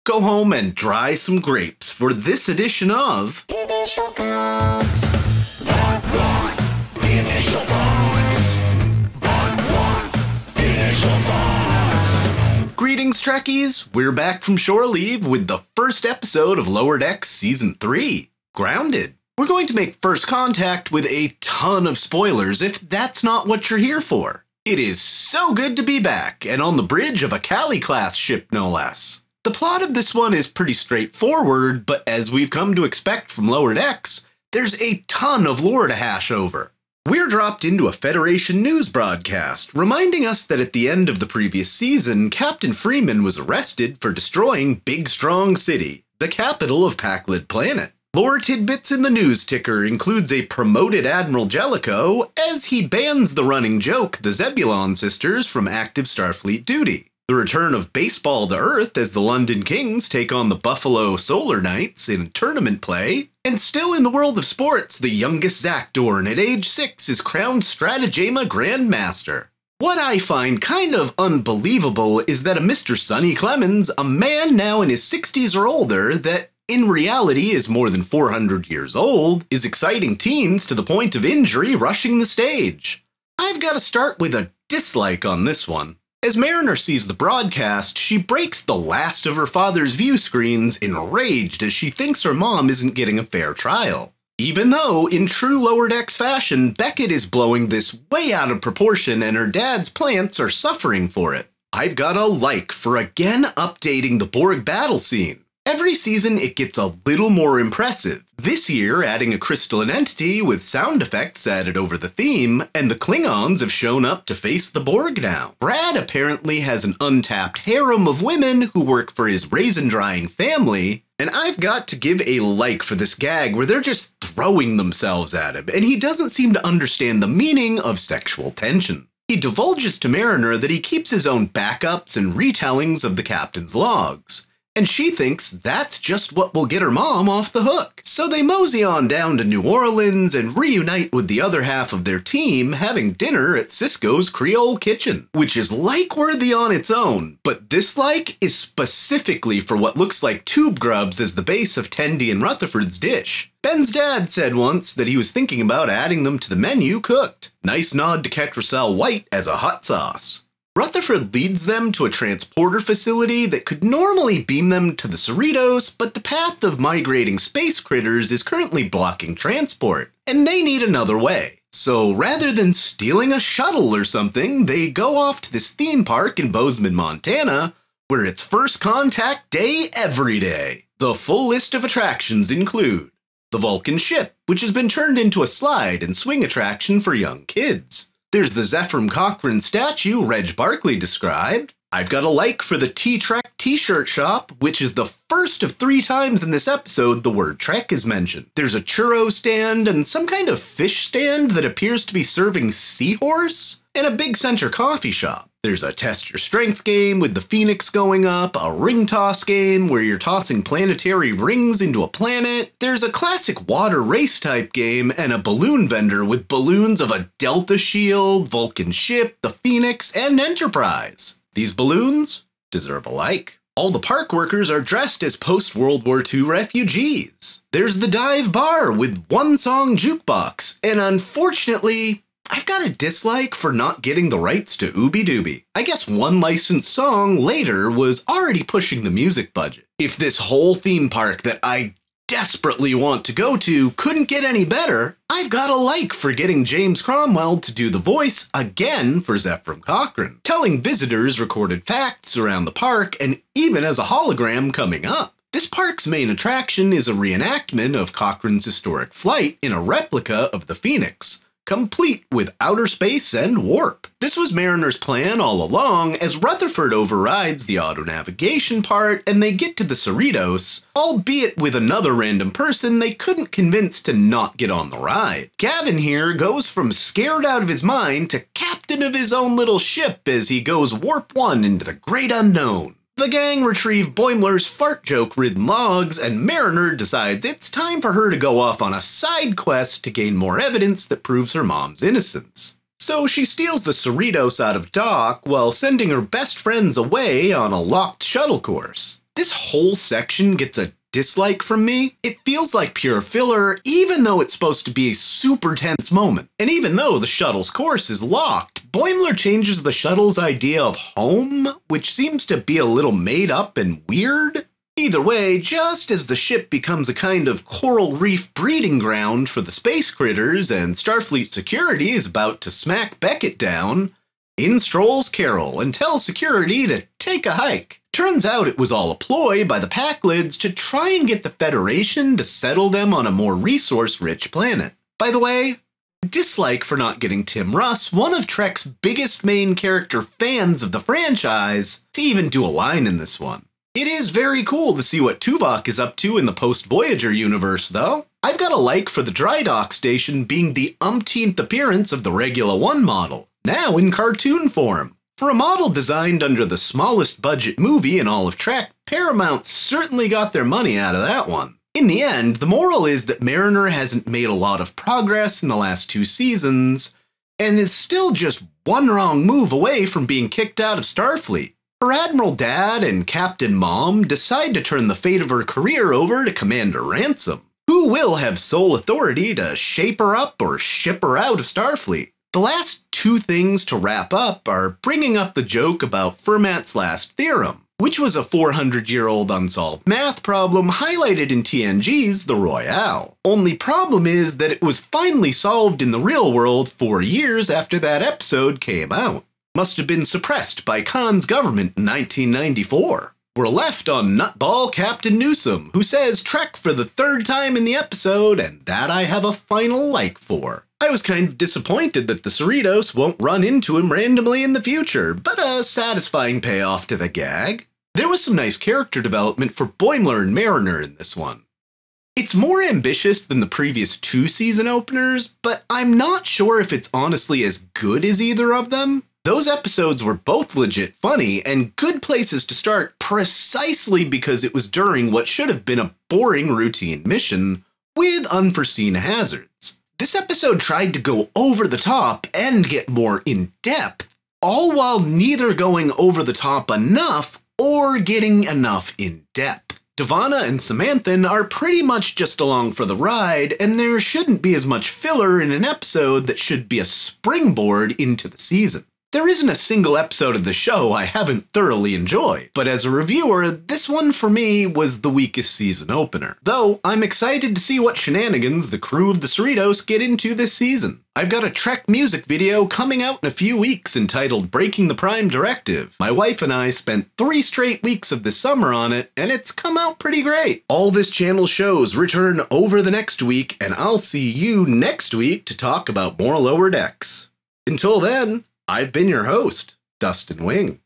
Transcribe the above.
go home and dry some grapes for this edition of Initial Thoughts. Initial Thoughts. Initial Thoughts. Greetings, Trekkies! We're back from shore leave with the first episode of Lower Decks Season 3, Grounded. We're going to make first contact with a ton of spoilers if that's not what you're here for. It is so good to be back, and on the bridge of a Cali-class ship no less. The plot of this one is pretty straightforward, but as we've come to expect from Lower Decks, there's a ton of lore to hash over. We're dropped into a Federation news broadcast, reminding us that at the end of the previous season, Captain Freeman was arrested for destroying Big Strong City, the capital of Pakled Planet. Lore tidbits in the news ticker includes a promoted Admiral Jellicoe as he bans the running joke, the Zebulon sisters, from active Starfleet duty. The return of baseball to Earth as the London Kings take on the Buffalo Solar Knights in tournament play. And still in the world of sports, the youngest Zach Dorn at age 6 is crowned Stratagema Grandmaster. What I find kind of unbelievable is that a Mr. Sonny Clemens, a man now in his 60s or older that in reality is more than 400 years old, is exciting teens to the point of injury rushing the stage. I've got to start with a dislike on this one. As Mariner sees the broadcast, she breaks the last of her father's view screens, enraged as she thinks her mom isn't getting a fair trial. Even though, in true Lower Decks fashion, Beckett is blowing this way out of proportion and her dad's plants are suffering for it. I've got a like for again updating the Borg battle scene. Every season it gets a little more impressive, this year adding a crystalline entity with sound effects added over the theme, and the Klingons have shown up to face the Borg now. Brad apparently has an untapped harem of women who work for his raisin-drying family, and I've got to give a like for this gag where they're just throwing themselves at him, and he doesn't seem to understand the meaning of sexual tension. He divulges to Mariner that he keeps his own backups and retellings of the captain's logs. And she thinks that's just what will get her mom off the hook. So they mosey on down to New Orleans and reunite with the other half of their team, having dinner at Cisco's Creole Kitchen, which is like-worthy on its own, but this like is specifically for what looks like tube grubs as the base of Tendi and Rutherford's dish. Ben's dad said once that he was thinking about adding them to the menu cooked. Nice nod to Ketracel White as a hot sauce. Rutherford leads them to a transporter facility that could normally beam them to the Cerritos, but the path of migrating space critters is currently blocking transport, and they need another way. So rather than stealing a shuttle or something, they go off to this theme park in Bozeman, Montana, where it's first contact day every day. The full list of attractions include the Vulcan ship, which has been turned into a slide and swing attraction for young kids. There's the Zephram Cochrane statue Reg Barkley described. I've got a like for the T-Trek t-shirt shop, which is the first of 3 times in this episode the word Trek is mentioned. There's a churro stand and some kind of fish stand that appears to be serving seahorse, and a big center coffee shop. There's a test your strength game with the Phoenix going up, a ring toss game where you're tossing planetary rings into a planet. There's a classic water race type game and a balloon vendor with balloons of a Delta Shield, Vulcan ship, the Phoenix, and Enterprise. These balloons deserve a like. All the park workers are dressed as post-World War II refugees. There's the dive bar with one-song jukebox, and unfortunately, I've got a dislike for not getting the rights to Ooby Dooby. I guess one licensed song later was already pushing the music budget. If this whole theme park that I desperately want to go to couldn't get any better, I've got a like for getting James Cromwell to do the voice again for Zephram Cochrane, telling visitors recorded facts around the park and even as a hologram coming up. This park's main attraction is a reenactment of Cochrane's historic flight in a replica of the Phoenix, complete with outer space and warp. This was Mariner's plan all along, as Rutherford overrides the auto-navigation part and they get to the Cerritos, albeit with another random person they couldn't convince to not get on the ride. Gavin here goes from scared out of his mind to captain of his own little ship as he goes warp 1 into the great unknown. The gang retrieve Boimler's fart joke-ridden logs, and Mariner decides it's time for her to go off on a side quest to gain more evidence that proves her mom's innocence. So she steals the Cerritos out of dock while sending her best friends away on a locked shuttle course. This whole section gets a dislike from me. It feels like pure filler, even though it's supposed to be a super tense moment. And even though the shuttle's course is locked, Boimler changes the shuttle's idea of home, which seems to be a little made up and weird. Either way, just as the ship becomes a kind of coral reef breeding ground for the space critters and Starfleet security is about to smack Beckett down, in strolls Carol and tells security to take a hike. Turns out it was all a ploy by the Packlids to try and get the Federation to settle them on a more resource-rich planet. By the way, dislike for not getting Tim Russ, one of Trek's biggest main character fans of the franchise, to even do a line in this one. It is very cool to see what Tuvok is up to in the post-Voyager universe, though. I've got a like for the dry dock station being the umpteenth appearance of the Regula 1 model, now in cartoon form. For a model designed under the smallest budget movie in all of Trek, Paramount certainly got their money out of that one. In the end, the moral is that Mariner hasn't made a lot of progress in the last 2 seasons, and is still just one wrong move away from being kicked out of Starfleet. Her Admiral Dad and Captain Mom decide to turn the fate of her career over to Commander Ransom, who will have sole authority to shape her up or ship her out of Starfleet. The last 2 things to wrap up are bringing up the joke about Fermat's last theorem, which was a 400-year-old unsolved math problem highlighted in TNG's The Royale. Only problem is that it was finally solved in the real world 4 years after that episode came out. Must have been suppressed by Khan's government in 1994. We're left on Nutball Captain Newsom, who says Trek for the 3rd time in the episode, and that I have a final like for. I was kind of disappointed that the Cerritos won't run into him randomly in the future, but a satisfying payoff to the gag. There was some nice character development for Boimler and Mariner in this one. It's more ambitious than the previous 2 season openers, but I'm not sure if it's honestly as good as either of them. Those episodes were both legit funny and good places to start precisely because it was during what should have been a boring routine mission with unforeseen hazards. This episode tried to go over the top and get more in-depth, all while neither going over the top enough or getting enough in-depth. Devana and Samanthan are pretty much just along for the ride, and there shouldn't be as much filler in an episode that should be a springboard into the season. There isn't a single episode of the show I haven't thoroughly enjoyed, but as a reviewer, this one for me was the weakest season opener. Though, I'm excited to see what shenanigans the crew of the Cerritos get into this season. I've got a Trek music video coming out in a few weeks entitled Breaking the Prime Directive. My wife and I spent 3 straight weeks of the summer on it, and it's come out pretty great. All This Channel shows return over the next week, and I'll see you next week to talk about more Lower Decks. Until then, I've been your host, Dustin Wing.